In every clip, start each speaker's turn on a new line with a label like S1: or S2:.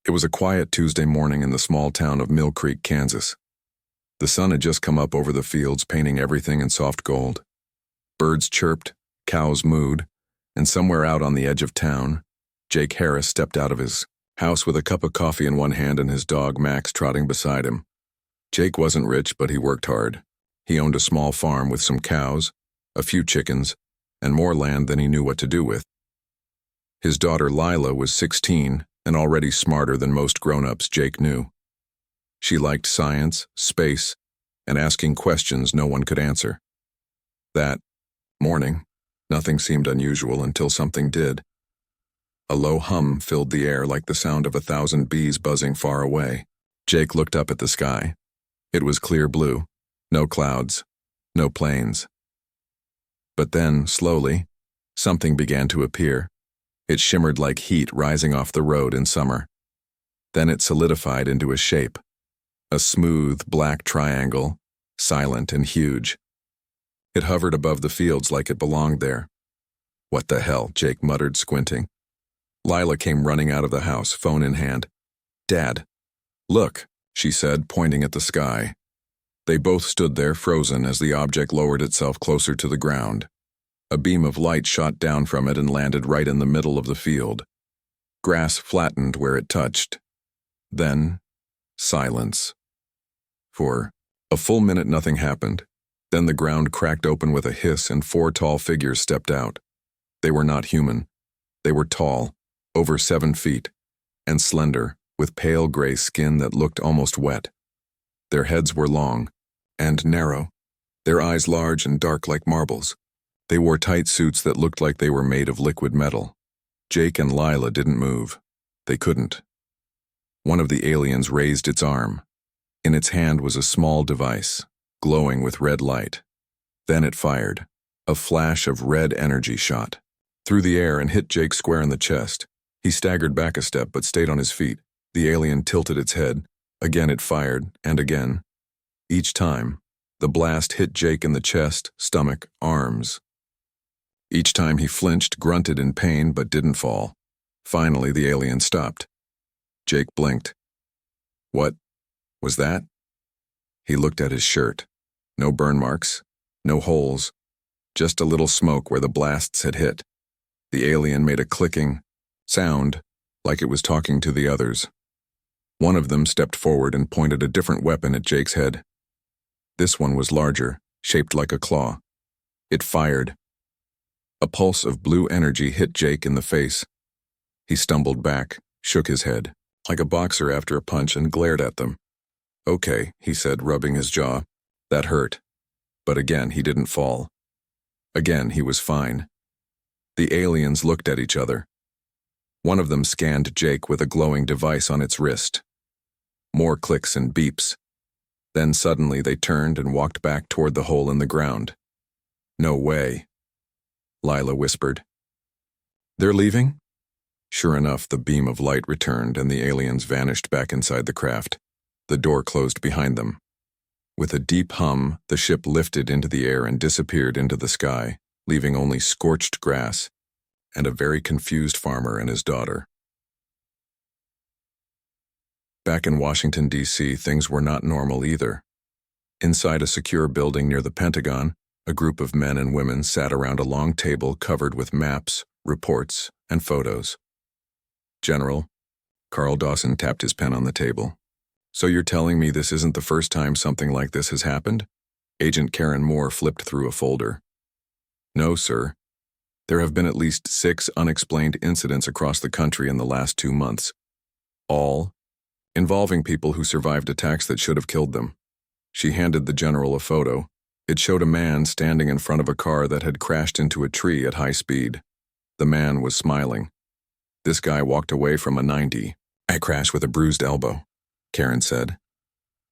S1: It was a quiet Tuesday morning in the small town of Mill Creek, Kansas. The sun had just come up over the fields, painting everything in soft gold. Birds chirped, cows mooed, and somewhere out on the edge of town, Jake Harris stepped out of his house with a cup of coffee in one hand and his dog Max trotting beside him. Jake wasn't rich, but he worked hard. He owned a small farm with some cows, a few chickens, and more land than he knew what to do with. His daughter Lila was 16 and already smarter than most grown-ups Jake knew. She liked science, space, and asking questions no one could answer. That morning, nothing seemed unusual until something did. A low hum filled the air like the sound of 1,000 bees buzzing far away. Jake looked up at the sky. It was clear blue, no clouds, no planes. But then, slowly, something began to appear. It shimmered like heat rising off the road in summer. Then it solidified into a shape, a smooth black triangle, silent and huge. It hovered above the fields like it belonged there. "What the hell?" Jake muttered, squinting. Lila came running out of the house, phone in hand. "Dad, look," she said, pointing at the sky. They both stood there, frozen, as the object lowered itself closer to the ground. A beam of light shot down from it and landed right in the middle of the field. Grass flattened where it touched. Then, silence. For a full minute nothing happened. Then the ground cracked open with a hiss and 4 tall figures stepped out. They were not human. They were tall, over 7 feet, and slender, with pale gray skin that looked almost wet. Their heads were long and narrow, their eyes large and dark like marbles. They wore tight suits that looked like they were made of liquid metal. Jake and Lila didn't move. They couldn't. One of the aliens raised its arm. In its hand was a small device, glowing with red light. Then it fired. A flash of red energy shot through the air and hit Jake square in the chest. He staggered back a step but stayed on his feet. The alien tilted its head. Again it fired, and again. Each time, the blast hit Jake in the chest, stomach, arms. Each time he flinched, grunted in pain, but didn't fall. Finally, the alien stopped. Jake blinked. What was that? He looked at his shirt. No burn marks, no holes, just a little smoke where the blasts had hit. The alien made a clicking sound, like it was talking to the others. One of them stepped forward and pointed a different weapon at Jake's head. This one was larger, shaped like a claw. It fired. A pulse of blue energy hit Jake in the face. He stumbled back, shook his head, like a boxer after a punch, and glared at them. "Okay," he said, rubbing his jaw. "That hurt." But again, he didn't fall. Again, he was fine. The aliens looked at each other. One of them scanned Jake with a glowing device on its wrist. More clicks and beeps. Then suddenly they turned and walked back toward the hole in the ground. "No way," Lila whispered. "They're leaving?" Sure enough, the beam of light returned and the aliens vanished back inside the craft. The door closed behind them. With a deep hum, the ship lifted into the air and disappeared into the sky, leaving only scorched grass and a very confused farmer and his daughter. Back in Washington, D.C., things were not normal either. Inside a secure building near the Pentagon, a group of men and women sat around a long table covered with maps, reports, and photos. "General," Carl Dawson tapped his pen on the table. "So you're telling me this isn't the first time something like this has happened?" Agent Karen Moore flipped through a folder. "No, sir. There have been at least 6 unexplained incidents across the country in the last 2 months. All involving people who survived attacks that should have killed them." She handed the general a photo. It showed a man standing in front of a car that had crashed into a tree at high speed. The man was smiling. "This guy walked away from a 90. I crashed with a bruised elbow," Karen said.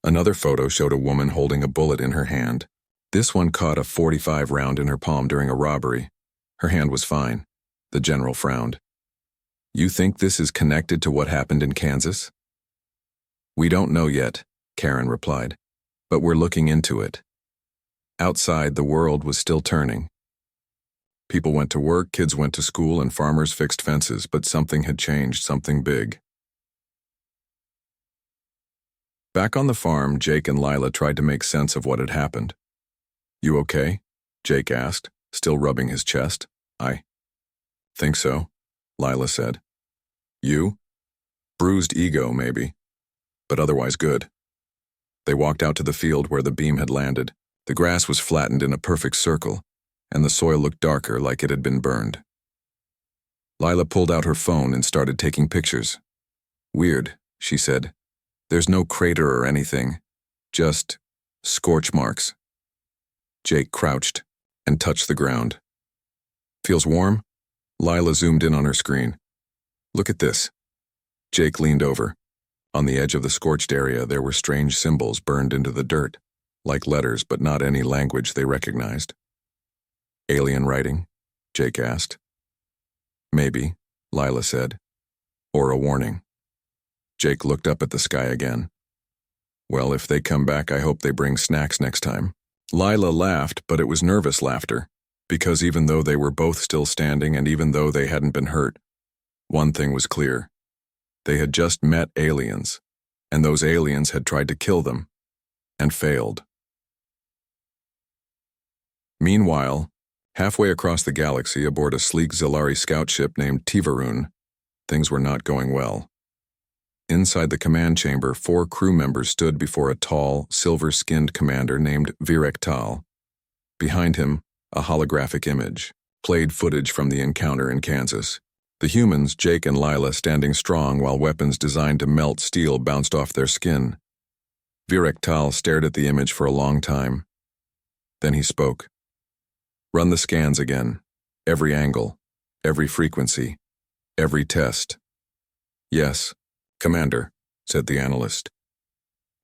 S1: Another photo showed a woman holding a bullet in her hand. This one caught a .45 round in her palm during a robbery. Her hand was fine. The general frowned. "You think this is connected to what happened in Kansas?" "We don't know yet," Karen replied, "but we're looking into it." Outside, the world was still turning. People went to work, kids went to school, and farmers fixed fences, but something had changed, something big. Back on the farm, Jake and Lila tried to make sense of what had happened. "You okay?" Jake asked, still rubbing his chest. "I think so," Lila said. "You?" "Bruised ego, maybe, but otherwise good." They walked out to the field where the beam had landed. The grass was flattened in a perfect circle, and the soil looked darker, like it had been burned. Lila pulled out her phone and started taking pictures. "Weird," she said. "There's no crater or anything, just scorch marks." Jake crouched and touched the ground. "Feels warm?" Lila zoomed in on her screen. "Look at this." Jake leaned over. On the edge of the scorched area, there were strange symbols burned into the dirt, like letters, but not any language they recognized. "Alien writing?" Jake asked. "Maybe," Lila said. "Or a warning." Jake looked up at the sky again. "Well, if they come back, I hope they bring snacks next time." Lila laughed, but it was nervous laughter, because even though they were both still standing and even though they hadn't been hurt, one thing was clear. They had just met aliens, and those aliens had tried to kill them, and failed. Meanwhile, halfway across the galaxy aboard a sleek Zalari scout ship named Tivarun, things were not going well. Inside the command chamber, 4 crew members stood before a tall, silver-skinned commander named Virek Tal. Behind him, a holographic image played footage from the encounter in Kansas. The humans, Jake and Lila, standing strong while weapons designed to melt steel bounced off their skin. Virek Tal stared at the image for a long time. Then he spoke. "Run the scans again. Every angle, every frequency, every test." "Yes, Commander," said the analyst.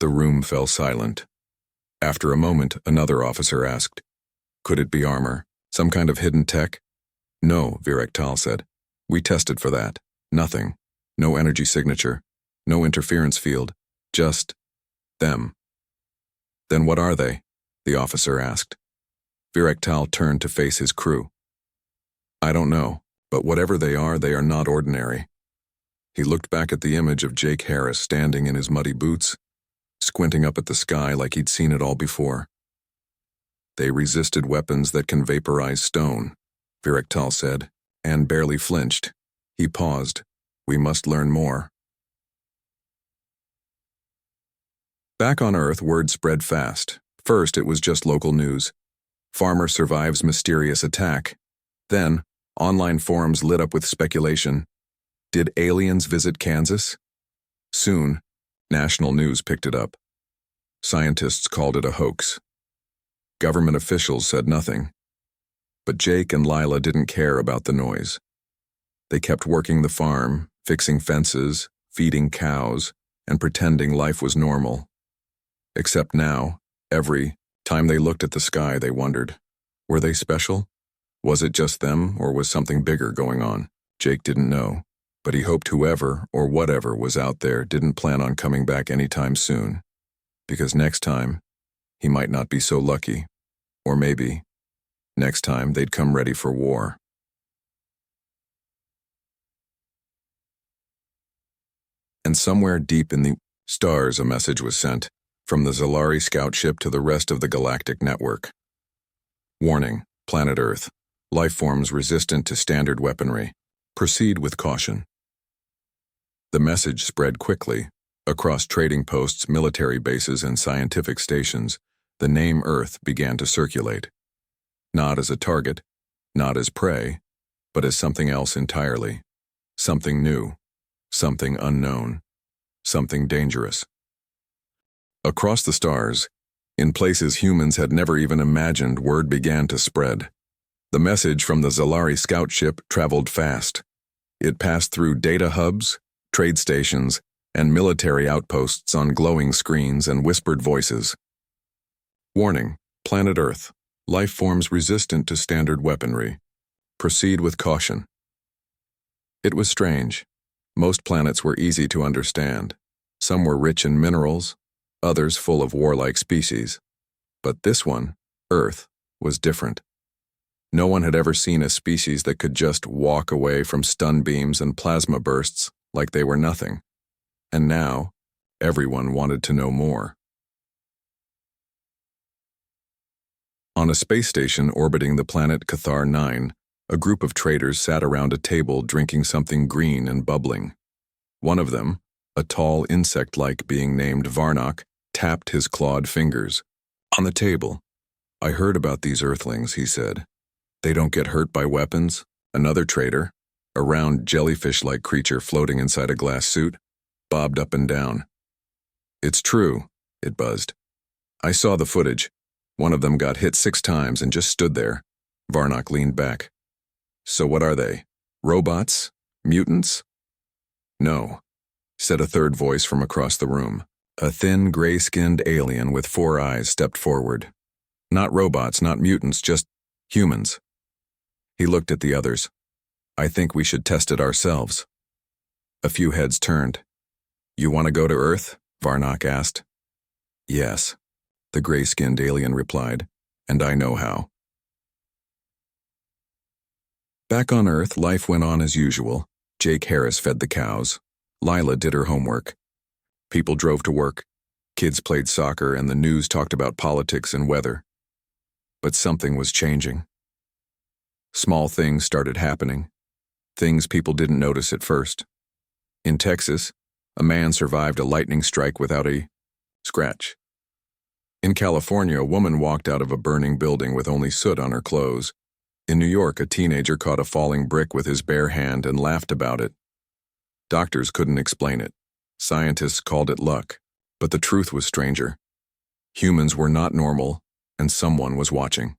S1: The room fell silent. After a moment, another officer asked, "Could it be armor? Some kind of hidden tech?" "No," Virek Tal said. "We tested for that. Nothing. No energy signature. No interference field. Just them." "Then what are they?" the officer asked. Virek Tal turned to face his crew. "I don't know, but whatever they are not ordinary." He looked back at the image of Jake Harris standing in his muddy boots, squinting up at the sky like he'd seen it all before. "They resisted weapons that can vaporize stone," Virek Tal said, and barely flinched. He paused. "We must learn more." Back on Earth, word spread fast. First, it was just local news. Farmer survives mysterious attack. Then, online forums lit up with speculation. Did aliens visit Kansas? Soon, national news picked it up. Scientists called it a hoax. Government officials said nothing. But Jake and Lila didn't care about the noise. They kept working the farm, fixing fences, feeding cows, and pretending life was normal. Except now, every time they looked at the sky, they wondered, were they special? Was it just them, or was something bigger going on? Jake didn't know, but he hoped whoever or whatever was out there didn't plan on coming back anytime soon, because next time, he might not be so lucky, or maybe next time they'd come ready for war. And somewhere deep in the stars a message was sent, from the Zalari scout ship to the rest of the galactic network. "Warning, planet Earth. Life forms resistant to standard weaponry. Proceed with caution." The message spread quickly. Across trading posts, military bases, and scientific stations, the name Earth began to circulate. Not as a target, not as prey, but as something else entirely. Something new, something unknown, something dangerous. Across the stars, in places humans had never even imagined, word began to spread. The message from the Zalari scout ship traveled fast. It passed through data hubs, trade stations, and military outposts on glowing screens and whispered voices. "Warning, planet Earth. Life forms resistant to standard weaponry. Proceed with caution." It was strange. Most planets were easy to understand. Some were rich in minerals, others full of warlike species. But this one, Earth, was different. No one had ever seen a species that could just walk away from stun beams and plasma bursts like they were nothing. And now, Everyone wanted to know more. On a space station orbiting the planet Cathar 9, a group of traders sat around a table drinking something green and bubbling. One of them, a tall insect-like being named Varnock, tapped his clawed fingers. On the table. "I heard about these Earthlings," he said. "They don't get hurt by weapons?" Another trader, a round jellyfish-like creature floating inside a glass suit, bobbed up and down. "It's true," it buzzed. "I saw the footage. One of them got hit 6 times and just stood there." Varnock leaned back. "So what are they? Robots? Mutants?" "No," said a third voice from across the room. A thin, gray-skinned alien with 4 eyes stepped forward. "Not robots, not mutants, just humans." He looked at the others. "I think we should test it ourselves." A few heads turned. "You want to go to Earth?" Varnock asked. "Yes," the gray-skinned alien replied, "and I know how." Back on Earth, life went on as usual. Jake Harris fed the cows. Lila did her homework. People drove to work. Kids played soccer, and the news talked about politics and weather. But something was changing. Small things started happening. Things people didn't notice at first. In Texas, a man survived a lightning strike without a scratch. In California, a woman walked out of a burning building with only soot on her clothes. In New York, a teenager caught a falling brick with his bare hand and laughed about it. Doctors couldn't explain it. Scientists called it luck. But the truth was stranger. Humans were not normal, and someone was watching.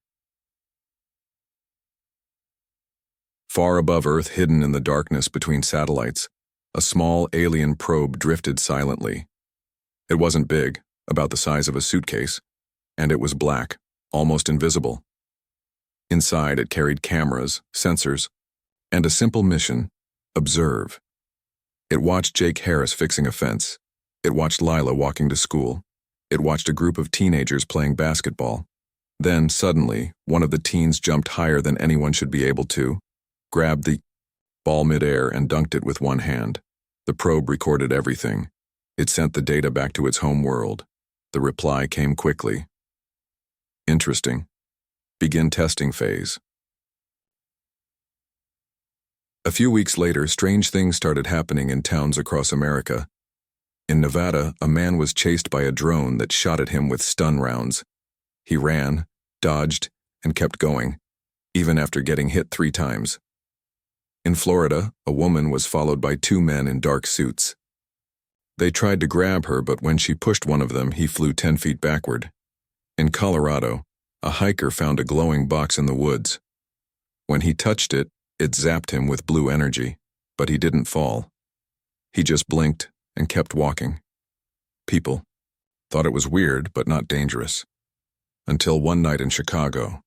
S1: Far above Earth, hidden in the darkness between satellites, a small alien probe drifted silently. It wasn't big, about the size of a suitcase, and it was black, almost invisible. Inside, it carried cameras, sensors, and a simple mission: observe. It watched Jake Harris fixing a fence. It watched Lila walking to school. It watched a group of teenagers playing basketball. Then, suddenly, one of the teens jumped higher than anyone should be able to, grabbed the ball midair and dunked it with one hand. The probe recorded everything. It sent the data back to its home world. The reply came quickly. "Interesting. Begin testing phase." A few weeks later, strange things started happening in towns across America. In Nevada, a man was chased by a drone that shot at him with stun rounds. He ran, dodged, and kept going, even after getting hit 3 times. In Florida, a woman was followed by 2 men in dark suits. They tried to grab her, but when she pushed one of them, he flew 10 feet backward. In Colorado, a hiker found a glowing box in the woods. When he touched it, it zapped him with blue energy, but he didn't fall. He just blinked and kept walking. People thought it was weird, but not dangerous. Until one night in Chicago,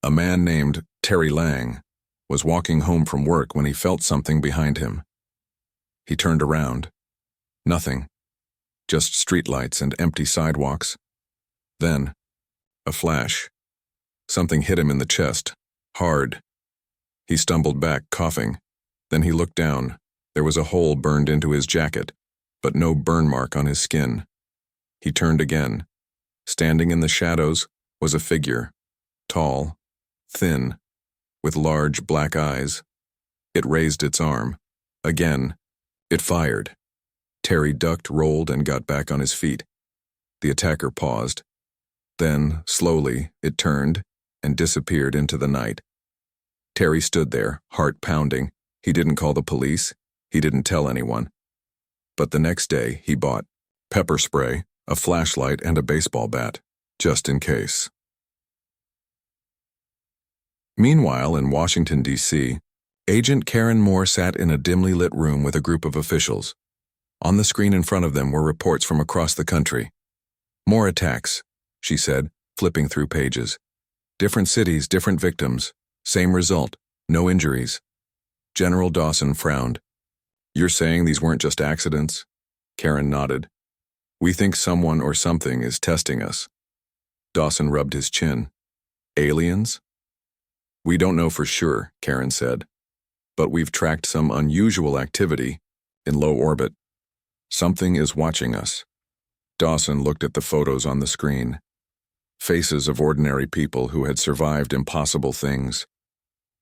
S1: a man named Terry Lang was walking home from work when he felt something behind him. He turned around. Nothing. Just streetlights and empty sidewalks. Then, a flash. Something hit him in the chest, hard. He stumbled back, coughing. Then he looked down. There was a hole burned into his jacket, but no burn mark on his skin. He turned again. Standing in the shadows was a figure, tall, thin, with large black eyes. It raised its arm. Again, it fired. Terry ducked, rolled, and got back on his feet. The attacker paused. Then, slowly, it turned and disappeared into the night. Terry stood there, heart pounding. He didn't call the police. He didn't tell anyone. But the next day, he bought pepper spray, a flashlight, and a baseball bat, just in case. Meanwhile, in Washington, D.C., Agent Karen Moore sat in a dimly lit room with a group of officials. On the screen in front of them were reports from across the country. "More attacks," she said, flipping through pages. "Different cities, different victims. Same result, no injuries." General Dawson frowned. "You're saying these weren't just accidents?" Karen nodded. "We think someone or something is testing us." Dawson rubbed his chin. "Aliens?" "We don't know for sure," Karen said. "But we've tracked some unusual activity in low orbit." Something is watching us. Dawson looked at the photos on the screen. Faces of ordinary people who had survived impossible things.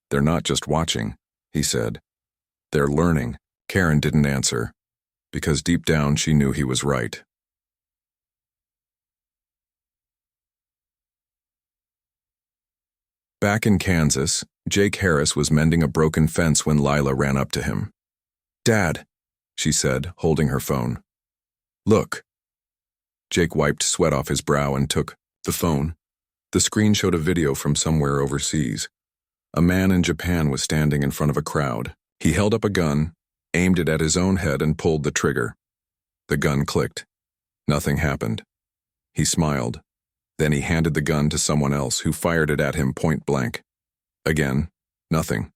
S1: They're not just watching, he said. They're learning. Karen didn't answer, because deep down she knew he was right. Back in Kansas, Jake Harris was mending a broken fence when Lila ran up to him. "Dad," she said, holding her phone. "Look." Jake wiped sweat off his brow and took the phone. The screen showed a video from somewhere overseas. A man in Japan was standing in front of a crowd. He held up a gun, aimed it at his own head, and pulled the trigger. The gun clicked. Nothing happened. He smiled. Then he handed the gun to someone else who fired it at him point blank. Again, nothing.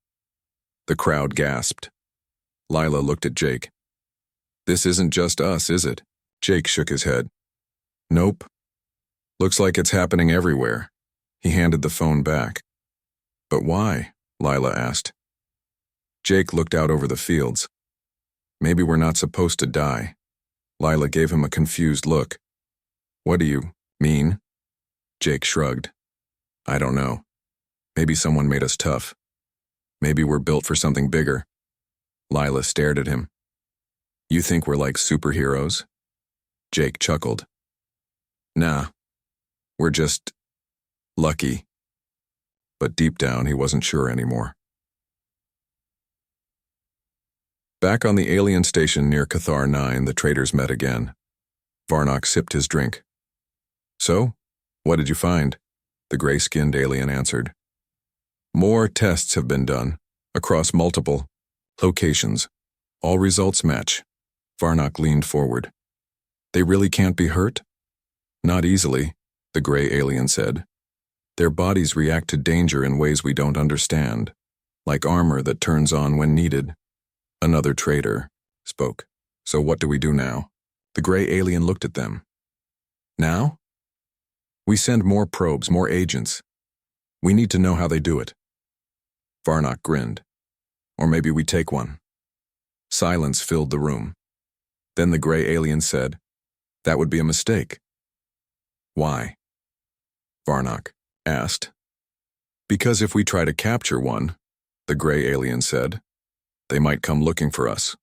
S1: The crowd gasped. Lila looked at Jake. "This isn't just us, is it?" Jake shook his head. "Nope. Looks like it's happening everywhere." He handed the phone back. "But why?" Lila asked. Jake looked out over the fields. "Maybe we're not supposed to die." Lila gave him a confused look. "What do you mean?" Jake shrugged. "I don't know. Maybe someone made us tough. Maybe we're built for something bigger." Lila stared at him. "You think we're like superheroes?" Jake chuckled. "Nah, we're just lucky." But deep down, he wasn't sure anymore. Back on the alien station near Cathar 9, the traders met again. Varnock sipped his drink. "So, what did you find?" the gray-skinned alien answered. "More tests have been done, across multiple locations. All results match." Varnock leaned forward. "They really can't be hurt?" "Not easily," the gray alien said. "Their bodies react to danger in ways we don't understand, like armor that turns on when needed." Another trader spoke. "So what do we do now?" The gray alien looked at them. "Now? We send more probes, more agents. We need to know how they do it." Varnock grinned. "Or maybe we take one." Silence filled the room. Then the gray alien said, "That would be a mistake." "Why?" Varnock asked. "Because if we try to capture one," the gray alien said, "they might come looking for us."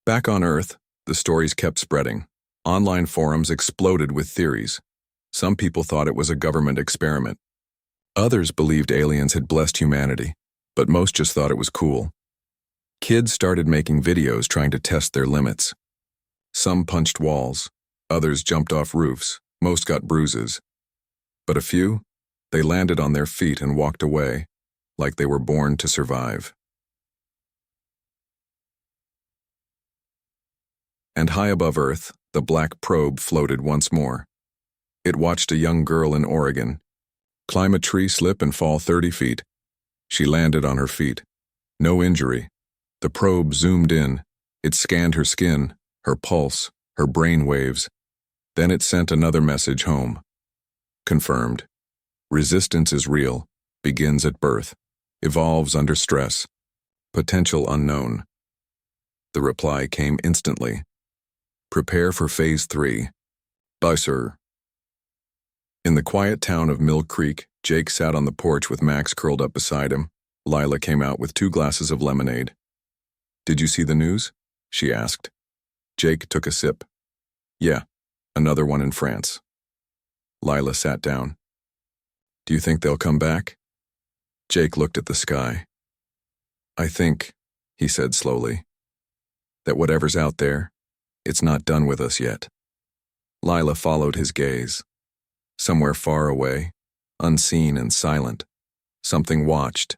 S1: Back on Earth, the stories kept spreading. Online forums exploded with theories. Some people thought it was a government experiment. Others believed aliens had blessed humanity, but most just thought it was cool. Kids started making videos trying to test their limits. Some punched walls, others jumped off roofs, most got bruises. But a few, they landed on their feet and walked away, like they were born to survive. And high above Earth, the black probe floated once more. It watched a young girl in Oregon climb a tree, slip, and fall 30 feet. She landed on her feet. No injury. The probe zoomed in. It scanned her skin, her pulse, her brain waves. Then it sent another message home. Confirmed. Resistance is real, begins at birth, evolves under stress. Potential unknown. The reply came instantly. Prepare for Phase 3. Bye, sir. In the quiet town of Mill Creek, Jake sat on the porch with Max curled up beside him. Lila came out with 2 glasses of lemonade. "Did you see the news?" she asked. Jake took a sip. "Yeah, another one in France." Lila sat down. "Do you think they'll come back?" Jake looked at the sky. "I think," he said slowly, "that whatever's out there, it's not done with us yet." Lila followed his gaze. Somewhere far away, unseen and silent, something watched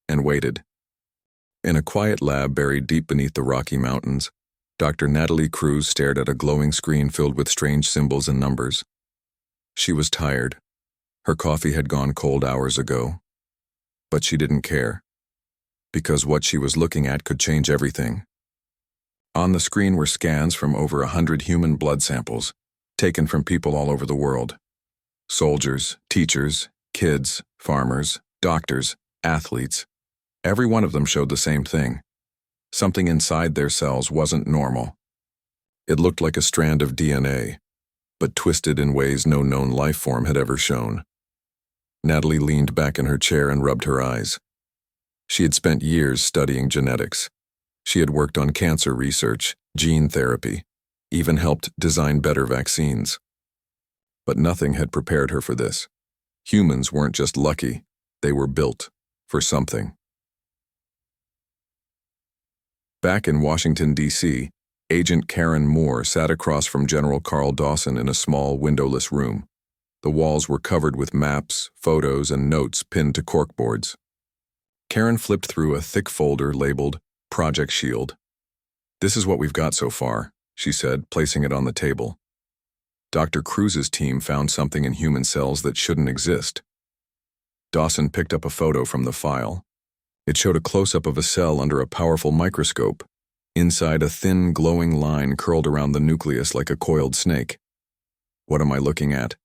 S1: and waited. In a quiet lab buried deep beneath the Rocky Mountains, Dr. Natalie Cruz stared at a glowing screen filled with strange symbols and numbers. She was tired. Her coffee had gone cold hours ago. But she didn't care, because what she was looking at could change everything. On the screen were scans from over 100 human blood samples, taken from people all over the world. Soldiers, teachers, kids, farmers, doctors, athletes. Every one of them showed the same thing. Something inside their cells wasn't normal. It looked like a strand of DNA, but twisted in ways no known life form had ever shown. Natalie leaned back in her chair and rubbed her eyes. She had spent years studying genetics. She had worked on cancer research, gene therapy, even helped design better vaccines. But nothing had prepared her for this. Humans weren't just lucky, they were built for something. Back in Washington, D.C., Agent Karen Moore sat across from General Carl Dawson in a small, windowless room. The walls were covered with maps, photos, and notes pinned to corkboards. Karen flipped through a thick folder labeled Project Shield. "This is what we've got so far," she said, placing it on the table. Dr. Cruz's team found something in human cells that shouldn't exist. Dawson picked up a photo from the file. It showed a close-up of a cell under a powerful microscope. Inside, a thin, glowing line curled around the nucleus like a coiled snake. "What am I looking at?"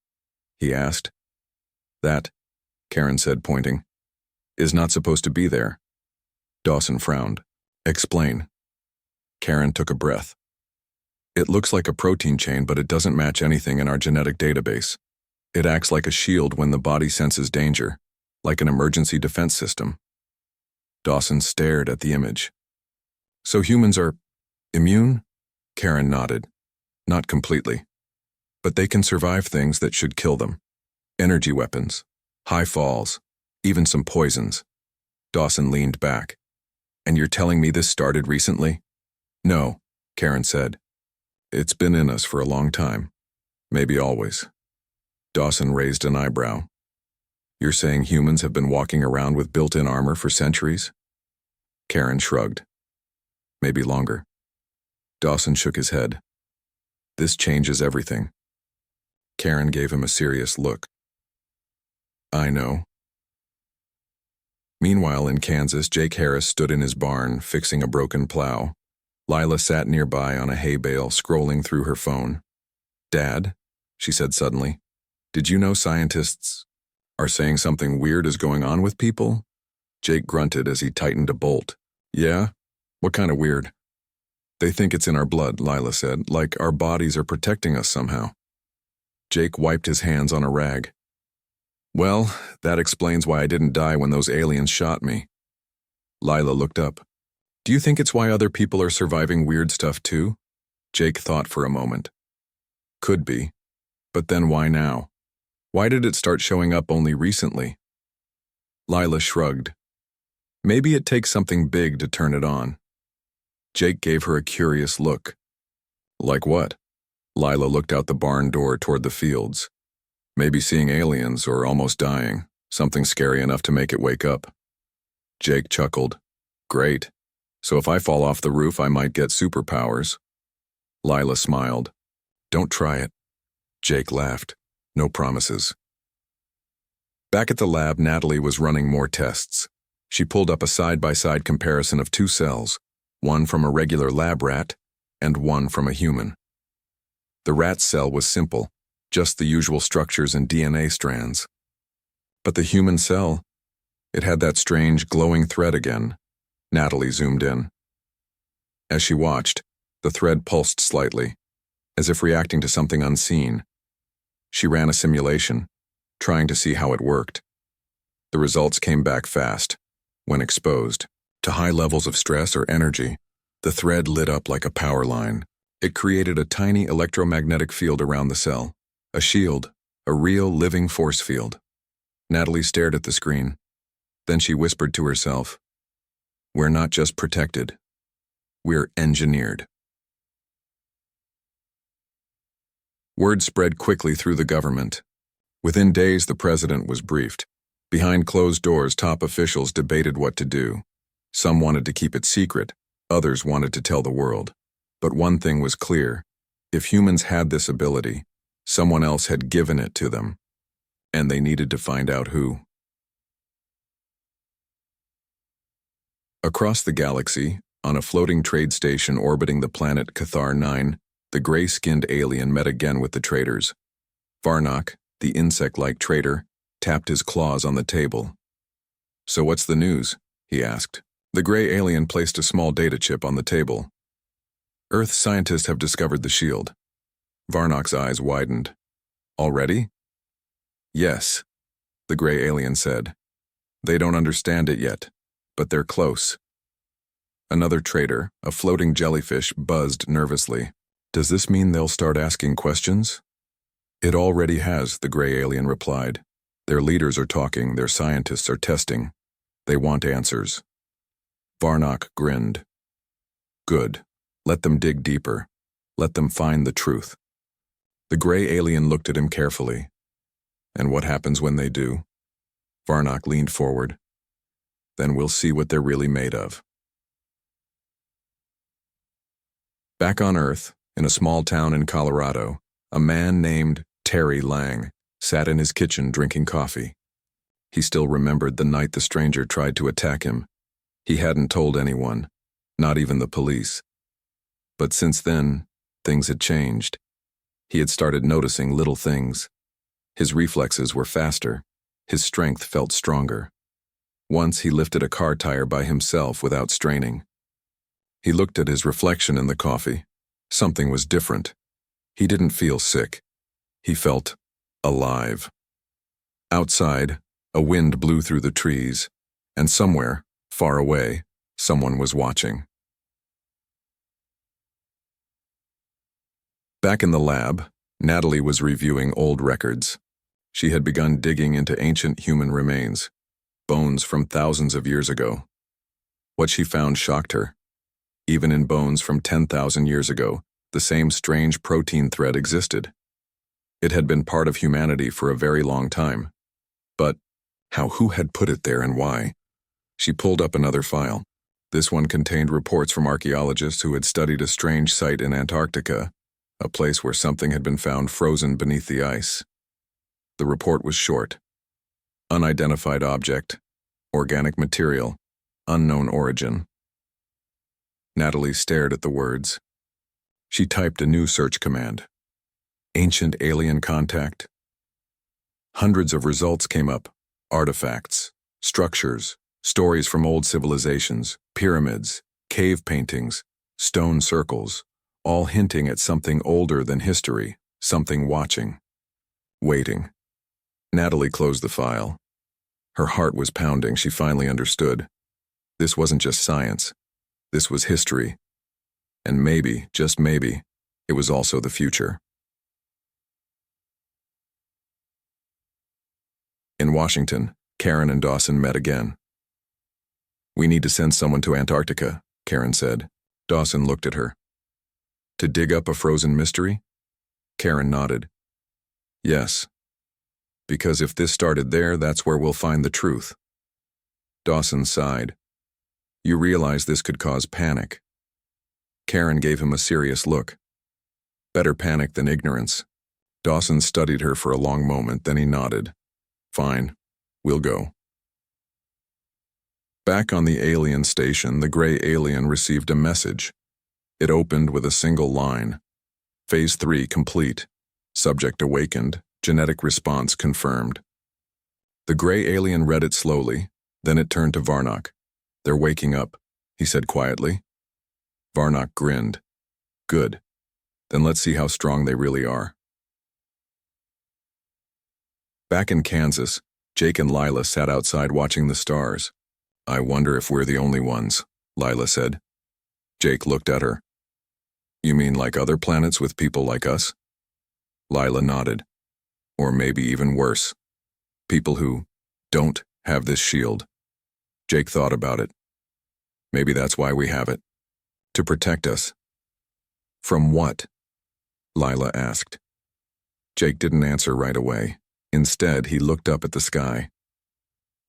S1: he asked. "That," Karen said, pointing, "is not supposed to be there." Dawson frowned. "Explain." Karen took a breath. "It looks like a protein chain, but it doesn't match anything in our genetic database. It acts like a shield when the body senses danger, like an emergency defense system." Dawson stared at the image. "So humans are immune?" Karen nodded. "Not completely. But they can survive things that should kill them. Energy weapons, high falls, even some poisons." Dawson leaned back. "And you're telling me this started recently?" "No," Karen said. "It's been in us for a long time. Maybe always." Dawson raised an eyebrow. "You're saying humans have been walking around with built-in armor for centuries?" Karen shrugged. "Maybe longer." Dawson shook his head. "This changes everything." Karen gave him a serious look. "I know." Meanwhile, in Kansas, Jake Harris stood in his barn, fixing a broken plow. Lila sat nearby on a hay bale, scrolling through her phone. "Dad," she said suddenly, "did you know scientists are saying something weird is going on with people?" Jake grunted as he tightened a bolt. "Yeah? What kind of weird?" "They think it's in our blood," Lila said, "like our bodies are protecting us somehow." Jake wiped his hands on a rag. "Well, that explains why I didn't die when those aliens shot me." Lila looked up. "Do you think it's why other people are surviving weird stuff too?" Jake thought for a moment. "Could be. But then why now? Why did it start showing up only recently?" Lila shrugged. "Maybe it takes something big to turn it on." Jake gave her a curious look. "Like what?" Lila looked out the barn door toward the fields. "Maybe seeing aliens or almost dying, something scary enough to make it wake up." Jake chuckled. "Great. So if I fall off the roof, I might get superpowers." Lila smiled. "Don't try it." Jake laughed. "No promises." Back at the lab, Natalie was running more tests. She pulled up a side-by-side comparison of two cells, one from a regular lab rat and one from a human. The rat cell was simple, just the usual structures and DNA strands. But the human cell, it had that strange glowing thread again. Natalie zoomed in. As she watched, the thread pulsed slightly, as if reacting to something unseen. She ran a simulation, trying to see how it worked. The results came back fast. When exposed to high levels of stress or energy, the thread lit up like a power line. It created a tiny electromagnetic field around the cell, a shield, a real living force field. Natalie stared at the screen. Then she whispered to herself, "We're not just protected, we're engineered." Word spread quickly through the government. Within days, the president was briefed. Behind closed doors, top officials debated what to do. Some wanted to keep it secret, others wanted to tell the world. But one thing was clear: if humans had this ability, someone else had given it to them, and they needed to find out who. Across the galaxy, on a floating trade station orbiting the planet Cathar 9, the gray-skinned alien met again with the traders. Varnock, the insect-like trader, tapped his claws on the table. "So what's the news?" he asked. The gray alien placed a small data chip on the table. Earth scientists have discovered the shield. Varnok's eyes widened. Already? Yes, the gray alien said. They don't understand it yet, but they're close. Another trader, a floating jellyfish, buzzed nervously. Does this mean they'll start asking questions? It already has, the gray alien replied. Their leaders are talking, their scientists are testing. They want answers. Varnok grinned. Good. Let them dig deeper. Let them find the truth. The gray alien looked at him carefully. And what happens when they do? Varnok leaned forward. Then we'll see what they're really made of. Back on Earth, in a small town in Colorado, a man named Terry Lang sat in his kitchen drinking coffee. He still remembered the night the stranger tried to attack him. He hadn't told anyone, not even the police. But since then, things had changed. He had started noticing little things. His reflexes were faster. His strength felt stronger. Once he lifted a car tire by himself without straining. He looked at his reflection in the coffee. Something was different. He didn't feel sick. He felt alive. Outside, a wind blew through the trees, and somewhere, far away, someone was watching. Back in the lab, Natalie was reviewing old records. She had begun digging into ancient human remains, bones from thousands of years ago. What she found shocked her. Even in bones from 10,000 years ago, the same strange protein thread existed. It had been part of humanity for a very long time. But who had put it there and why? She pulled up another file. This one contained reports from archaeologists who had studied a strange site in Antarctica, a place where something had been found frozen beneath the ice. The report was short. Unidentified object, organic material, unknown origin. Natalie stared at the words. She typed a new search command. Ancient alien contact. Hundreds of results came up. Artifacts, structures, stories from old civilizations, pyramids, cave paintings, stone circles, all hinting at something older than history, something watching. Waiting. Natalie closed the file. Her heart was pounding. She finally understood. This wasn't just science. This was history. And maybe, just maybe, it was also the future. In Washington, Karen and Dawson met again. We need to send someone to Antarctica, Karen said. Dawson looked at her. To dig up a frozen mystery? Karen nodded. Yes. Because if this started there, that's where we'll find the truth. Dawson sighed. You realize this could cause panic. Karen gave him a serious look. Better panic than ignorance. Dawson studied her for a long moment, then he nodded. Fine, we'll go. Back on the alien station, the gray alien received a message. It opened with a single line. Phase 3 complete. Subject awakened. Genetic response confirmed. The gray alien read it slowly, then it turned to Varnok. They're waking up, he said quietly. Varnok grinned. Good. Then let's see how strong they really are. Back in Kansas, Jake and Lila sat outside watching the stars. I wonder if we're the only ones, Lila said. Jake looked at her. You mean like other planets with people like us? Lila nodded. Or maybe even worse. People who don't have this shield. Jake thought about it. Maybe that's why we have it. To protect us. From what? Lila asked. Jake didn't answer right away. Instead, he looked up at the sky.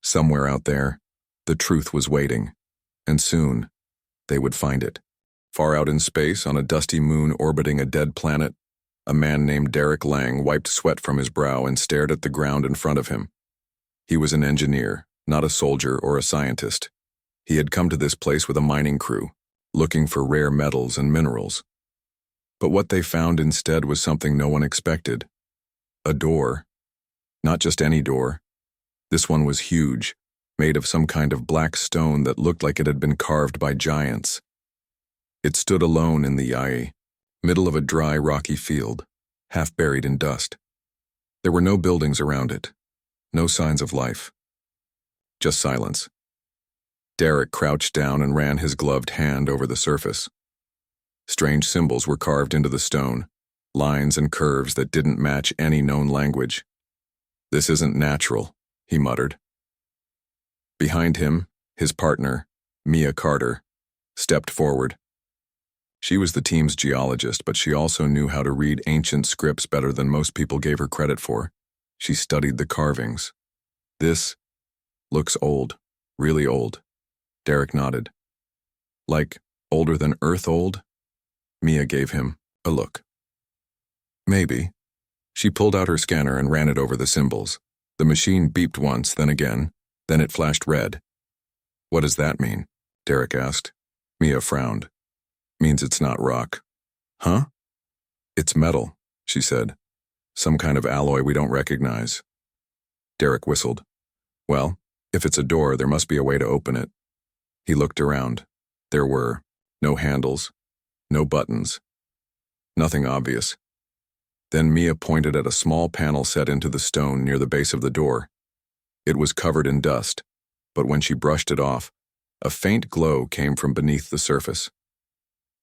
S1: Somewhere out there, the truth was waiting. And soon, they would find it. Far out in space, on a dusty moon orbiting a dead planet, a man named Derek Lang wiped sweat from his brow and stared at the ground in front of him. He was an engineer, not a soldier or a scientist. He had come to this place with a mining crew, looking for rare metals and minerals. But what they found instead was something no one expected. A door. Not just any door. This one was huge, made of some kind of black stone that looked like it had been carved by giants. It stood alone in the middle of a dry, rocky field, half buried in dust. There were no buildings around it, no signs of life. Just silence. Derek crouched down and ran his gloved hand over the surface. Strange symbols were carved into the stone, lines and curves that didn't match any known language. "This isn't natural," he muttered. Behind him, his partner, Mia Carter, stepped forward. She was the team's geologist, but she also knew how to read ancient scripts better than most people gave her credit for. She studied the carvings. "This looks old, really old." Derek nodded. "Like older than Earth old?" Mia gave him a look. "Maybe." She pulled out her scanner and ran it over the symbols. The machine beeped once, then again, then it flashed red. "What does that mean?" Derek asked. Mia frowned. "Means it's not rock." "Huh?" "It's metal," she said. "Some kind of alloy we don't recognize." Derek whistled. "Well, if it's a door, there must be a way to open it." He looked around. There were no handles, no buttons, nothing obvious. Then Mia pointed at a small panel set into the stone near the base of the door. It was covered in dust, but when she brushed it off, a faint glow came from beneath the surface.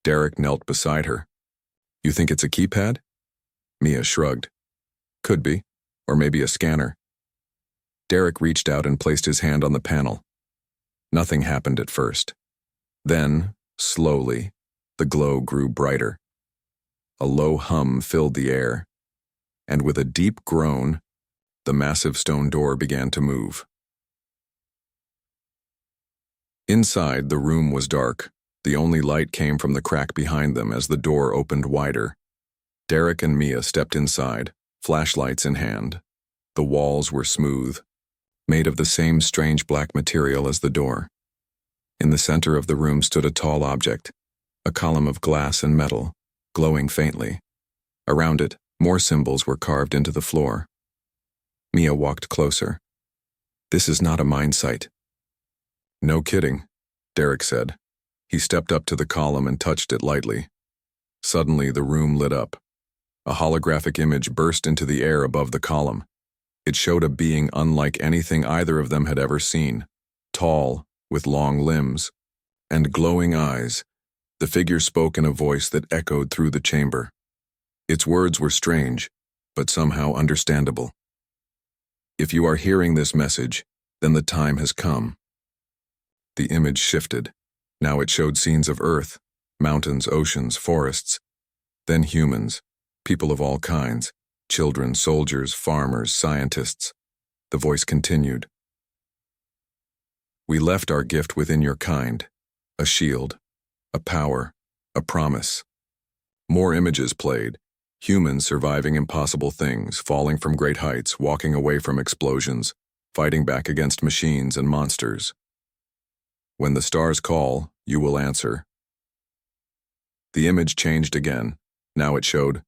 S1: Derek knelt beside her. "You think it's a keypad?" Mia shrugged. "Could be, or maybe a scanner." Derek reached out and placed his hand on the panel. Nothing happened at first. Then, slowly, the glow grew brighter. A low hum filled the air, and with a deep groan, the massive stone door began to move. Inside, the room was dark. The only light came from the crack behind them as the door opened wider. Derek and Mia stepped inside, flashlights in hand. The walls were smooth, made of the same strange black material as the door. In the center of the room stood a tall object, a column of glass and metal, glowing faintly. Around it, more symbols were carved into the floor. Mia walked closer. "This is not a mine site." "No kidding," Derek said. He stepped up to the column and touched it lightly. Suddenly, the room lit up. A holographic image burst into the air above the column. It showed a being unlike anything either of them had ever seen. Tall, with long limbs, and glowing eyes, the figure spoke in a voice that echoed through the chamber. Its words were strange, but somehow understandable. "If you are hearing this message, then the time has come." The image shifted. Now it showed scenes of Earth, mountains, oceans, forests, then humans, people of all kinds, children, soldiers, farmers, scientists. The voice continued. "We left our gift within your kind, a shield, a power, a promise." More images played, humans surviving impossible things, falling from great heights, walking away from explosions, fighting back against machines and monsters. "When the stars call, you will answer." The image changed again. Now it showed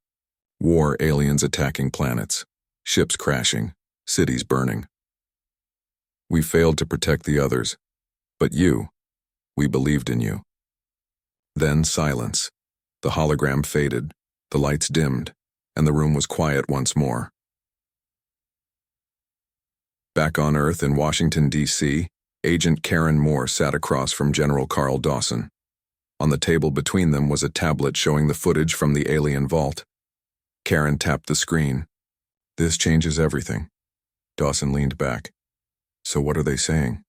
S1: war, aliens attacking planets, ships crashing, cities burning. "We failed to protect the others, but you, we believed in you." Then silence. The hologram faded, the lights dimmed, and the room was quiet once more. Back on Earth in Washington, D.C., Agent Karen Moore sat across from General Carl Dawson. On the table between them was a tablet showing the footage from the alien vault. Karen tapped the screen. "This changes everything." Dawson leaned back. "So what are they saying?"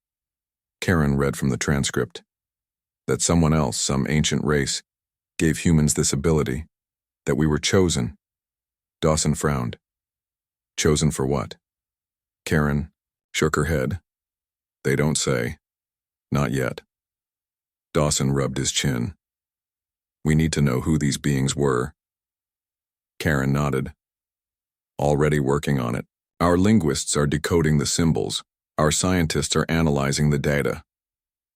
S1: Karen read from the transcript. "That someone else, some ancient race, gave humans this ability. That we were chosen." Dawson frowned. "Chosen for what?" Karen shook her head. "They don't say. Not yet." Dawson rubbed his chin. "We need to know who these beings were." Karen nodded. "Already working on it. Our linguists are decoding the symbols. Our scientists are analyzing the data."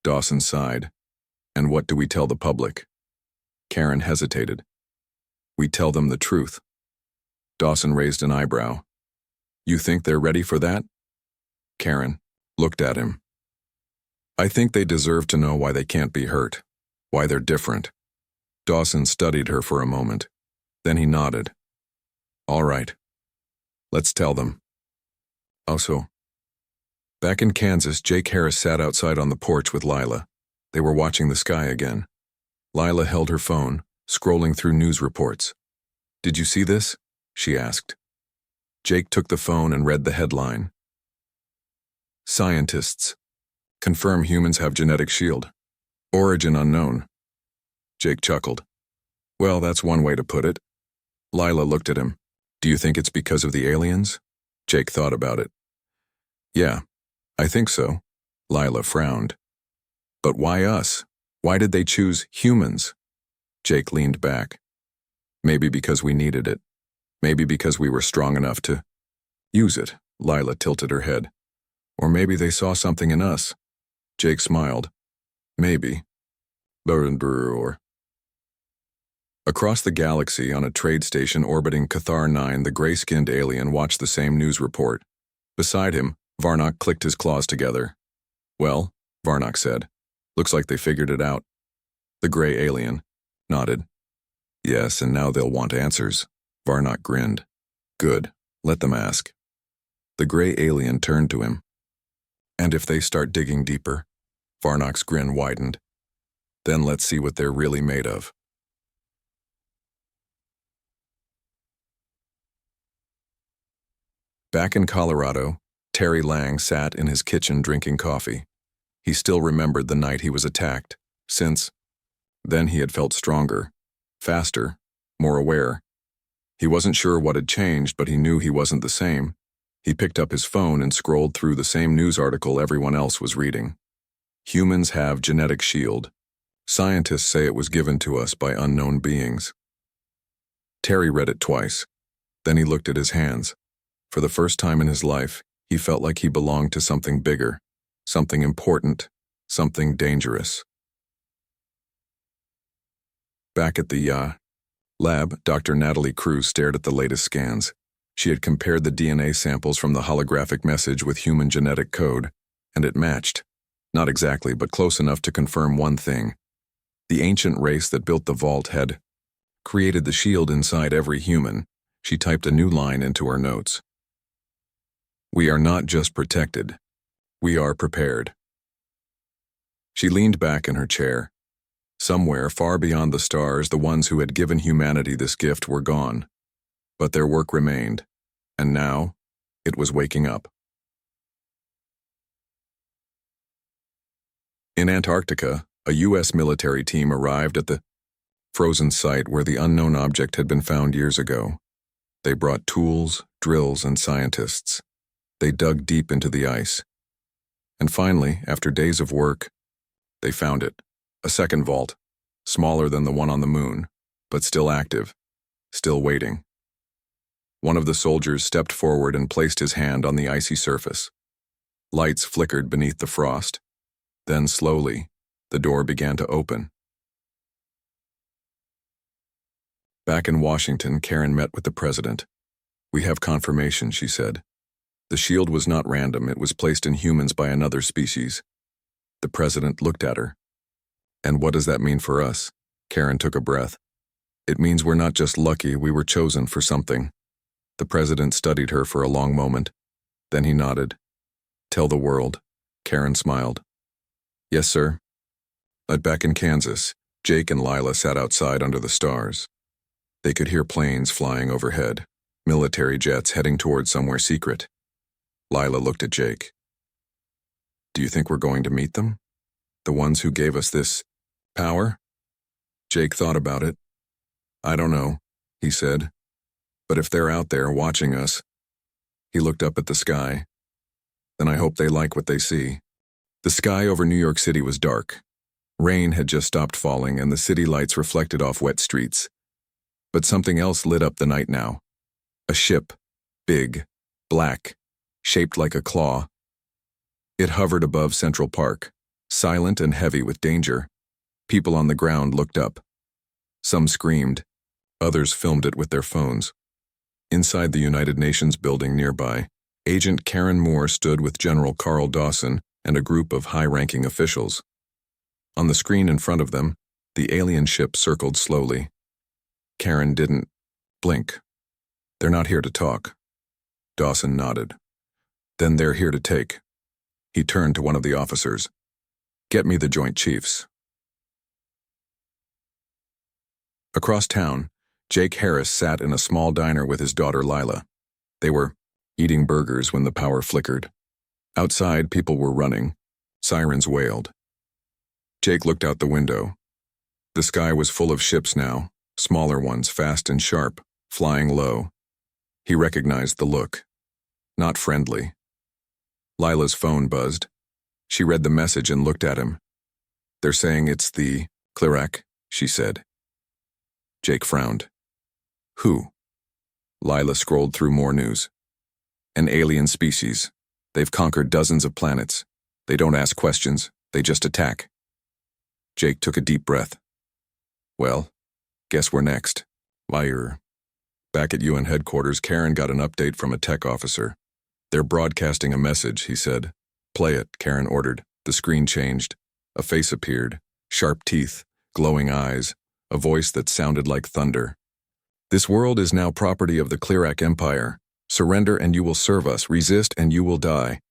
S1: Dawson sighed. "And what do we tell the public?" Karen hesitated. "We tell them the truth." Dawson raised an eyebrow. "You think they're ready for that?" Karen looked at him. I think they deserve to know why they can't be hurt, why they're different. Dawson studied her for a moment. Then he nodded. All right. Let's tell them. Also, back in Kansas, Jake Harris sat outside on the porch with Lila. They were watching the sky again. Lila held her phone, scrolling through news reports. Did you see this? She asked. Jake took the phone and read the headline. Scientists confirm humans have genetic shield. Origin unknown. Jake chuckled. Well, that's one way to put it. Lila looked at him. Do you think it's because of the aliens? Jake thought about it. Yeah, I think so. Lila frowned. But why us? Why did they choose humans? Jake leaned back. Maybe because we needed it. Maybe because we were strong enough to use it. Lila tilted her head. Or maybe they saw something in us. Jake smiled. Maybe. Or. Across the galaxy, on a trade station orbiting Cathar 9, the gray-skinned alien watched the same news report. Beside him, Varnock clicked his claws together. Well, Varnock said, looks like they figured it out. The gray alien nodded. Yes, and now they'll want answers. Varnock grinned. Good, let them ask. The gray alien turned to him. And if they start digging deeper? Varnock's grin widened. Then let's see what they're really made of. Back in Colorado, Terry Lang sat in his kitchen drinking coffee. He still remembered the night he was attacked, since then he had felt stronger, faster, more aware. He wasn't sure what had changed, but he knew he wasn't the same. He picked up his phone and scrolled through the same news article everyone else was reading. Humans have genetic shield. Scientists say it was given to us by unknown beings. Terry read it twice. Then he looked at his hands. For the first time in his life, he felt like he belonged to something bigger, something important, something dangerous. Back at the lab, Dr. Natalie Cruz stared at the latest scans. She had compared the DNA samples from the holographic message with human genetic code, and it matched. Not exactly, but close enough to confirm one thing. The ancient race that built the vault had created the shield inside every human. She typed a new line into her notes. We are not just protected. We are prepared. She leaned back in her chair. Somewhere far beyond the stars, the ones who had given humanity this gift were gone. But their work remained, and now it was waking up. In Antarctica, a U.S. military team arrived at the frozen site where the unknown object had been found years ago. They brought tools, drills, and scientists. They dug deep into the ice. And finally, after days of work, they found it. A second vault, smaller than the one on the moon, but still active, still waiting. One of the soldiers stepped forward and placed his hand on the icy surface. Lights flickered beneath the frost. Then slowly, the door began to open. Back in Washington, Karen met with the president. We have confirmation, she said. The shield was not random, it was placed in humans by another species. The president looked at her. And what does that mean for us? Karen took a breath. It means we're not just lucky, we were chosen for something. The president studied her for a long moment. Then he nodded. Tell the world. Karen smiled. Yes, sir. Back in Kansas, Jake and Lila sat outside under the stars. They could hear planes flying overhead, military jets heading toward somewhere secret. Lila looked at Jake. Do you think we're going to meet them? The ones who gave us this power? Jake thought about it. I don't know, he said. But if they're out there watching us, he looked up at the sky, then I hope they like what they see. The sky over New York City was dark. Rain had just stopped falling and the city lights reflected off wet streets. But something else lit up the night now. A ship, big, black, shaped like a claw. It hovered above Central Park, silent and heavy with danger. People on the ground looked up. Some screamed. Others filmed it with their phones. Inside the United Nations building nearby, Agent Karen Moore stood with General Carl Dawson, and a group of high-ranking officials. On the screen in front of them, the alien ship circled slowly. Karen didn't blink. They're not here to talk. Dawson nodded. Then they're here to take. He turned to one of the officers. Get me the Joint Chiefs. Across town, Jake Harris sat in a small diner with his daughter Lila. They were eating burgers when the power flickered. Outside, people were running. Sirens wailed. Jake looked out the window. The sky was full of ships now, smaller ones, fast and sharp, flying low. He recognized the look. Not friendly. Lila's phone buzzed. She read the message and looked at him. They're saying it's the Cleric, she said. Jake frowned. Who? Lila scrolled through more news. An alien species. They've conquered dozens of planets. They don't ask questions, they just attack. Jake took a deep breath. Well, guess we're next. Liar. Back at UN headquarters, Karen got an update from a tech officer. They're broadcasting a message, he said. Play it, Karen ordered. The screen changed. A face appeared. Sharp teeth, glowing eyes, a voice that sounded like thunder. This world is now property of the Cleric Empire. Surrender and you will serve us. Resist and you will die.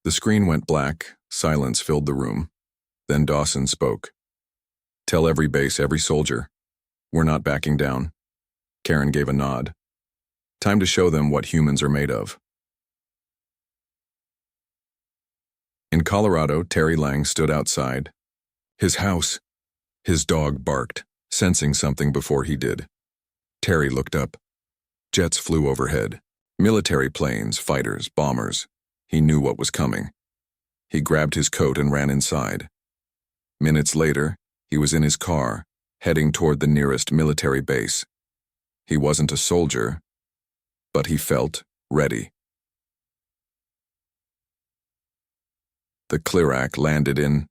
S1: The screen went black. Silence filled the room. Then Dawson spoke. Tell every base, every soldier. We're not backing down. Karen gave a nod. Time to show them what humans are made of. In Colorado, Terry Lang stood outside. His house. His dog barked, sensing something before he did. Terry looked up. Jets flew overhead. Military planes, fighters, bombers. He knew what was coming. He grabbed his coat and ran inside. Minutes later, he was in his car, heading toward the nearest military base. He wasn't a soldier, but he felt ready. The Cleric landed in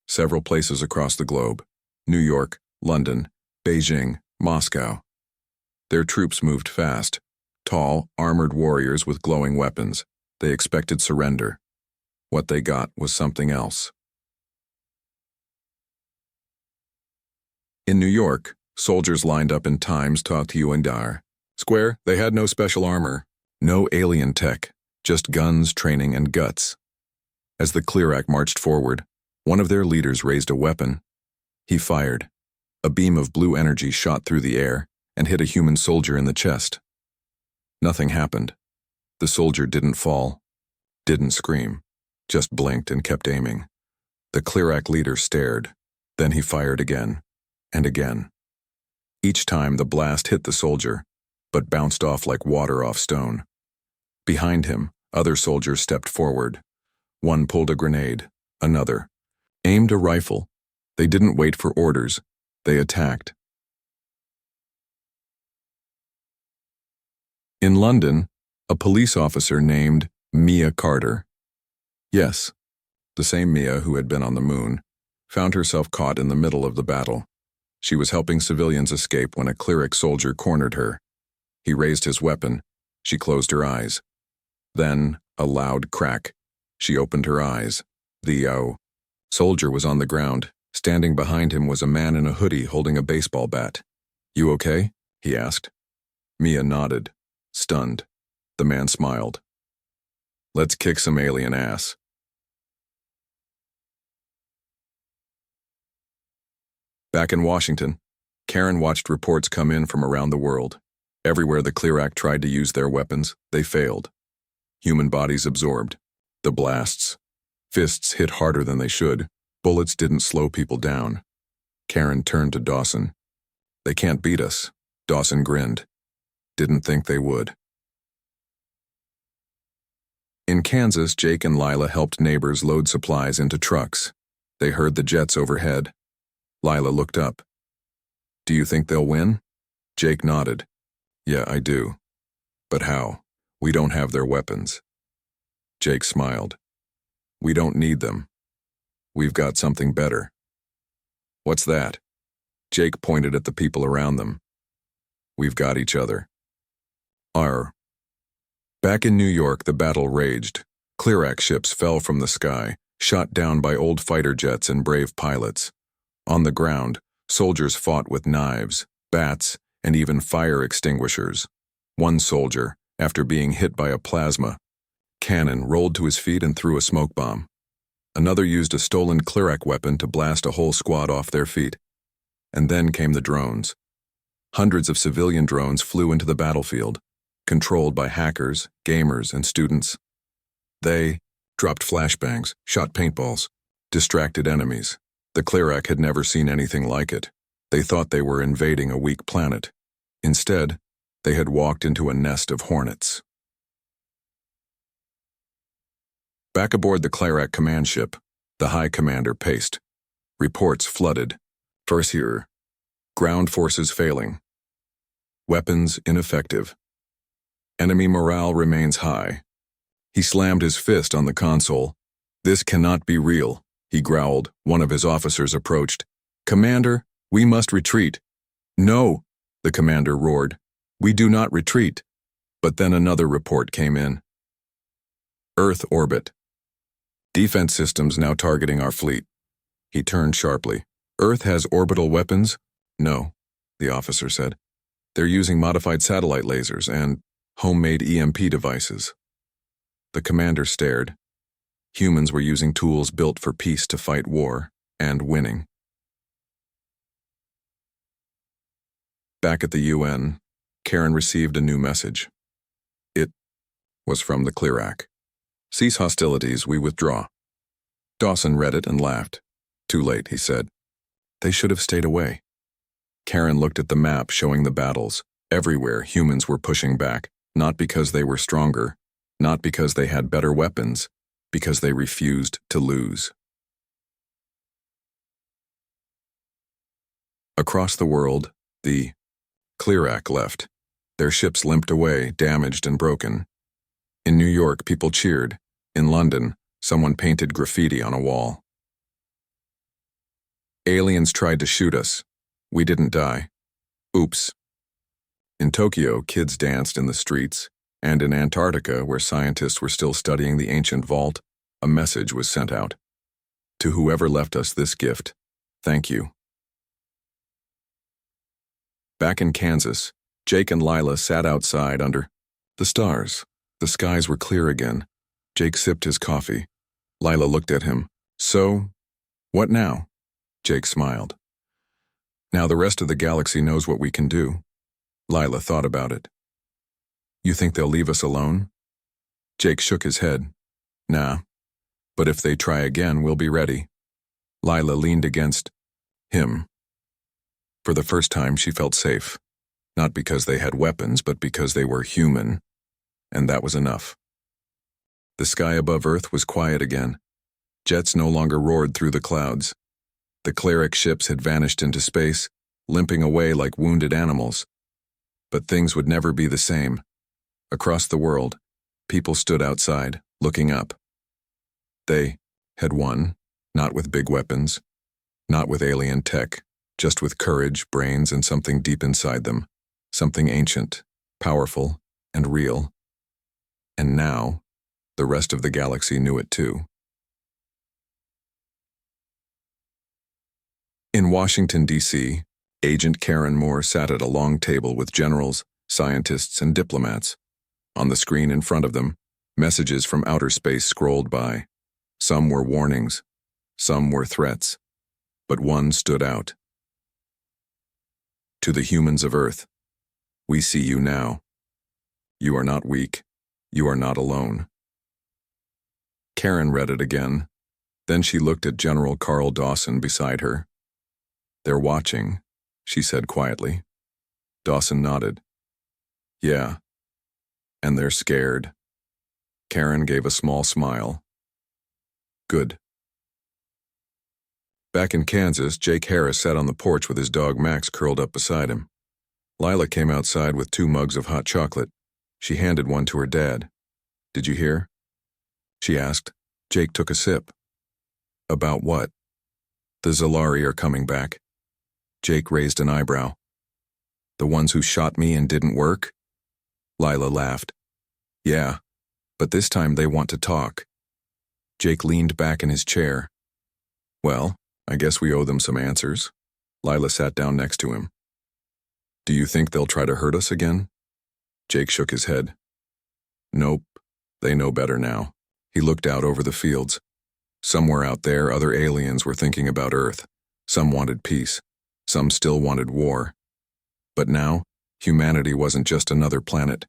S1: several places across the globe: New York, London, Beijing, Moscow. Their troops moved fast, tall, armored warriors with glowing weapons. They expected surrender. What they got was something else. In New York, soldiers lined up in Times Square. They had no special armor, no alien tech, just guns, training, and guts. As the Cleric marched forward, one of their leaders raised a weapon. He fired. A beam of blue energy shot through the air and hit a human soldier in the chest. Nothing happened. The soldier didn't fall, didn't scream, just blinked and kept aiming. The Cleric leader stared. Then he fired again, and again. Each time the blast hit the soldier, but bounced off like water off stone. Behind him, other soldiers stepped forward. One pulled a grenade, another aimed a rifle. They didn't wait for orders. They attacked. In London, a police officer named Mia Carter. Yes, the same Mia who had been on the moon, found herself caught in the middle of the battle. She was helping civilians escape when a Cleric soldier cornered her. He raised his weapon. She closed her eyes. Then, a loud crack. She opened her eyes. The soldier was on the ground. Standing behind him was a man in a hoodie holding a baseball bat. You okay? He asked. Mia nodded, stunned. The man smiled. Let's kick some alien ass. Back in Washington, Karen watched reports come in from around the world. Everywhere the Cleric tried to use their weapons, they failed. Human bodies absorbed. The blasts. Fists hit harder than they should. Bullets didn't slow people down. Karen turned to Dawson. They can't beat us. Dawson grinned. Didn't think they would. In Kansas, Jake and Lila helped neighbors load supplies into trucks. They heard the jets overhead. Lila looked up. Do you think they'll win? Jake nodded. Yeah, I do. But how? We don't have their weapons. Jake smiled. We don't need them. We've got something better. What's that? Jake pointed at the people around them. We've got each other. Back in New York, the battle raged. Cleric ships fell from the sky. shot down by old fighter jets and brave pilots. On the ground, soldiers fought with knives, bats, and even fire extinguishers. One soldier, after being hit by a plasma cannon, rolled to his feet and threw a smoke bomb. Another used a stolen Cleric weapon to blast a whole squad off their feet. And then came the drones. Hundreds of civilian drones flew into the battlefield, controlled by hackers, gamers, and students. They dropped flashbangs, shot paintballs, distracted enemies. The Cleric had never seen anything like it. They thought they were invading a weak planet. Instead, they had walked into a nest of hornets. Back aboard the Cleric command ship, the High Commander paced. Reports flooded. First here, ground forces failing. Weapons ineffective. Enemy morale remains high. He slammed his fist on the console. This cannot be real, he growled. One of his officers approached. Commander, we must retreat. No, the commander roared. We do not retreat. But then another report came in. Earth orbit. Defense systems now targeting our fleet. He turned sharply. Earth has orbital weapons? No, the officer said. They're using modified satellite lasers and homemade EMP devices. The commander stared. Humans were using tools built for peace to fight war, and winning. Back at the UN, Karen received a new message. It was from the Cleric. Cease hostilities, we withdraw. Dawson read it and laughed. Too late, he said. They should have stayed away. Karen looked at the map showing the battles. Everywhere, humans were pushing back, not because they were stronger, not because they had better weapons, because they refused to lose. Across the world, the Cleric left. Their ships limped away, damaged and broken. In New York, people cheered. In London, someone painted graffiti on a wall. Aliens tried to shoot us. We didn't die. Oops. In Tokyo, kids danced in the streets, and in Antarctica, where scientists were still studying the ancient vault, a message was sent out. To whoever left us this gift, thank you. Back in Kansas, Jake and Lila sat outside under the stars. The skies were clear again. Jake sipped his coffee. Lila looked at him. So, what now? Jake smiled. Now the rest of the galaxy knows what we can do. Lila thought about it. You think they'll leave us alone? Jake shook his head. Nah. But if they try again, we'll be ready. Lila leaned against him. For the first time, she felt safe. Not because they had weapons, but because they were human. And that was enough. The sky above Earth was quiet again. Jets no longer roared through the clouds. The Cleric ships had vanished into space, limping away like wounded animals. But things would never be the same. Across the world, people stood outside, looking up. They had won, not with big weapons, not with alien tech, just with courage, brains, and something deep inside them, something ancient, powerful, and real. And now, the rest of the galaxy knew it too. In Washington, D.C., Agent Karen Moore sat at a long table with generals, scientists, and diplomats. On the screen in front of them, messages from outer space scrolled by. Some were warnings, some were threats, but one stood out. To the humans of Earth, we see you now. You are not weak. You are not alone. Karen read it again. Then she looked at General Carl Dawson beside her. They're watching, she said quietly. Dawson nodded. Yeah. And they're scared. Karen gave a small smile. Good. Back in Kansas, Jake Harris sat on the porch with his dog Max curled up beside him. Lila came outside with 2 mugs of hot chocolate. She handed one to her dad. Did you hear? She asked. Jake took a sip. About what? The Zalari are coming back. Jake raised an eyebrow. The ones who shot me and didn't work? Lila laughed. Yeah, but this time they want to talk. Jake leaned back in his chair. Well, I guess we owe them some answers. Lila sat down next to him. Do you think they'll try to hurt us again? Jake shook his head. Nope, they know better now. He looked out over the fields. Somewhere out there, other aliens were thinking about Earth. Some wanted peace. Some still wanted war. But now, humanity wasn't just another planet.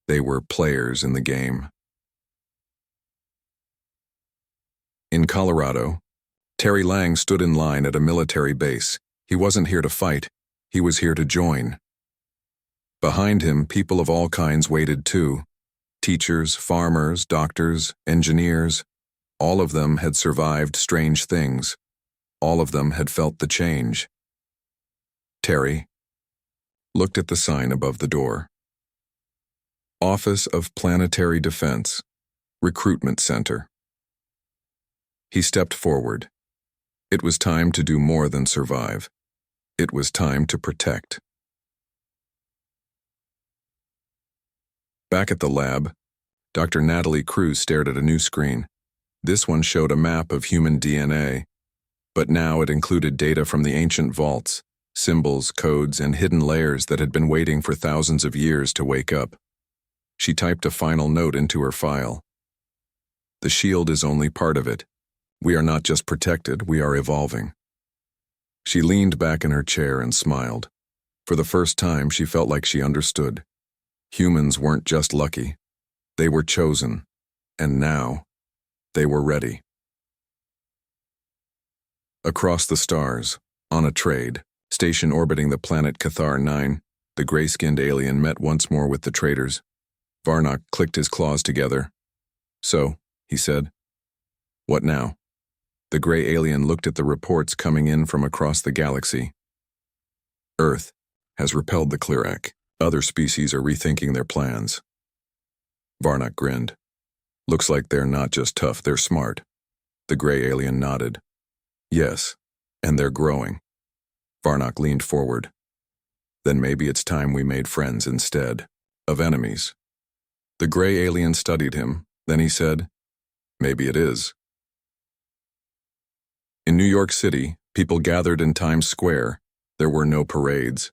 S1: They were players in the game. In Colorado, Terry Lang stood in line at a military base. He wasn't here to fight. He was here to join. Behind him, people of all kinds waited too. Teachers, farmers, doctors, engineers. All of them had survived strange things. All of them had felt the change. Terry looked at the sign above the door. Office of Planetary Defense, Recruitment Center. He stepped forward. It was time to do more than survive. It was time to protect. Back at the lab, Dr. Natalie Cruz stared at a new screen. This one showed a map of human DNA, but now it included data from the ancient vaults, symbols, codes, and hidden layers that had been waiting for thousands of years to wake up. She typed a final note into her file. The shield is only part of it. We are not just protected, we are evolving. She leaned back in her chair and smiled. For the first time, she felt like she understood. Humans weren't just lucky. They were chosen. And now, they were ready. Across the stars, on a trade, station orbiting the planet Cathar 9, the gray-skinned alien met once more with the traders. Varnock clicked his claws together. So, he said. What now? The gray alien looked at the reports coming in from across the galaxy. Earth has repelled the Clearac. Other species are rethinking their plans. Varnock grinned. Looks like they're not just tough, they're smart. The gray alien nodded. Yes, and they're growing. Varnock leaned forward. Then maybe it's time we made friends instead of enemies. The gray alien studied him, then he said, maybe it is. In New York City, people gathered in Times Square. There were no parades.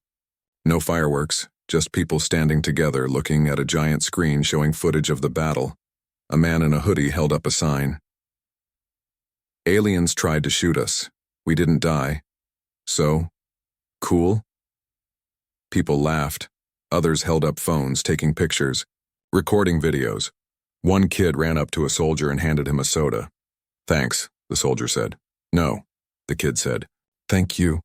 S1: No fireworks, just people standing together looking at a giant screen showing footage of the battle. A man in a hoodie held up a sign. Aliens tried to shoot us. We didn't die. So, cool? People laughed. Others held up phones, taking pictures, recording videos. One kid ran up to a soldier and handed him a soda. Thanks, the soldier said. No, the kid said. Thank you.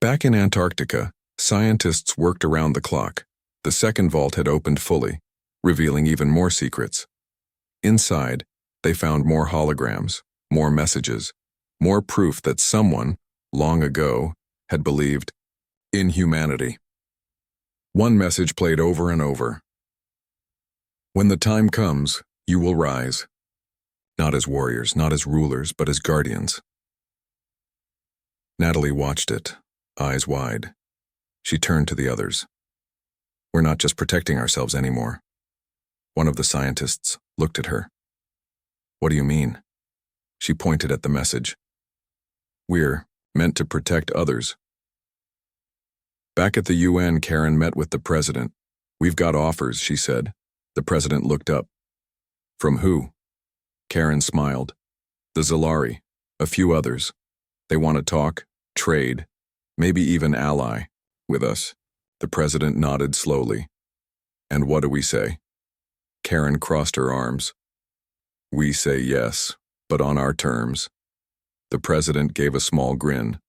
S1: Back in Antarctica, scientists worked around the clock. The second vault had opened fully, revealing even more secrets. Inside, they found more holograms, more messages, more proof that someone, long ago, had believed in humanity. One message played over and over. When the time comes, you will rise. Not as warriors, not as rulers, but as guardians. Natalie watched it, eyes wide. She turned to the others. We're not just protecting ourselves anymore. One of the scientists looked at her. What do you mean? She pointed at the message. We're meant to protect others. Back at the UN, Karen met with the president. We've got offers, she said. The president looked up. From who? Karen smiled. The Zalari, a few others. They want to talk, trade, maybe even ally with us. The president nodded slowly. And what do we say? Karen crossed her arms. We say yes, but on our terms. The president gave a small grin.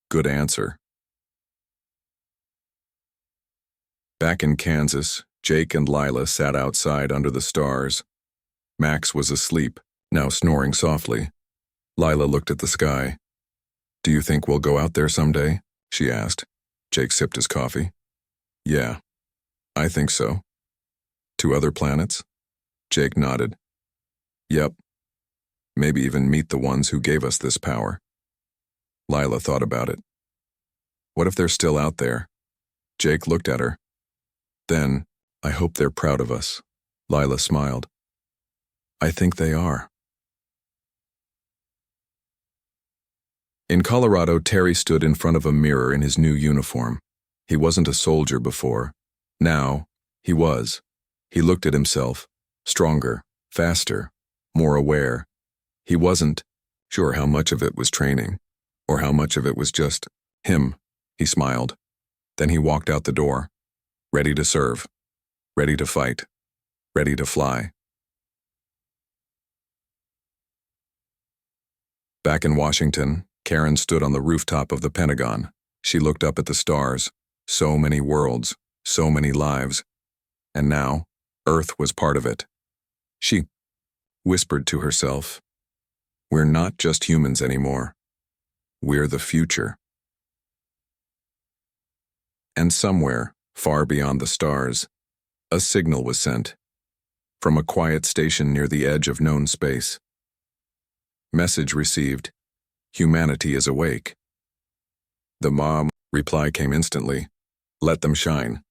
S1: Good answer. Back in Kansas, Jake and Lila sat outside under the stars. Max was asleep, now snoring softly. Lila looked at the sky. Do you think we'll go out there someday? She asked. Jake sipped his coffee. Yeah, I think so. To other planets? Jake nodded. Yep. Maybe even meet the ones who gave us this power. Lila thought about it. What if they're still out there? Jake looked at her. Then, I hope they're proud of us. Lila smiled. I think they are. In Colorado, Terry stood in front of a mirror in his new uniform. He wasn't a soldier before. Now, he was. He looked at himself, stronger, faster, more aware. He wasn't sure how much of it was training, or how much of it was just him. He smiled. Then he walked out the door, ready to serve, ready to fight, ready to fly. Back in Washington, Karen stood on the rooftop of the Pentagon. She looked up at the stars. So many worlds, so many lives. And now, Earth was part of it. She whispered to herself, "We're not just humans anymore. We're the future." And somewhere, far beyond the stars, a signal was sent from a quiet station near the edge of known space. Message received. Humanity is awake. The mom reply came instantly. Let them shine.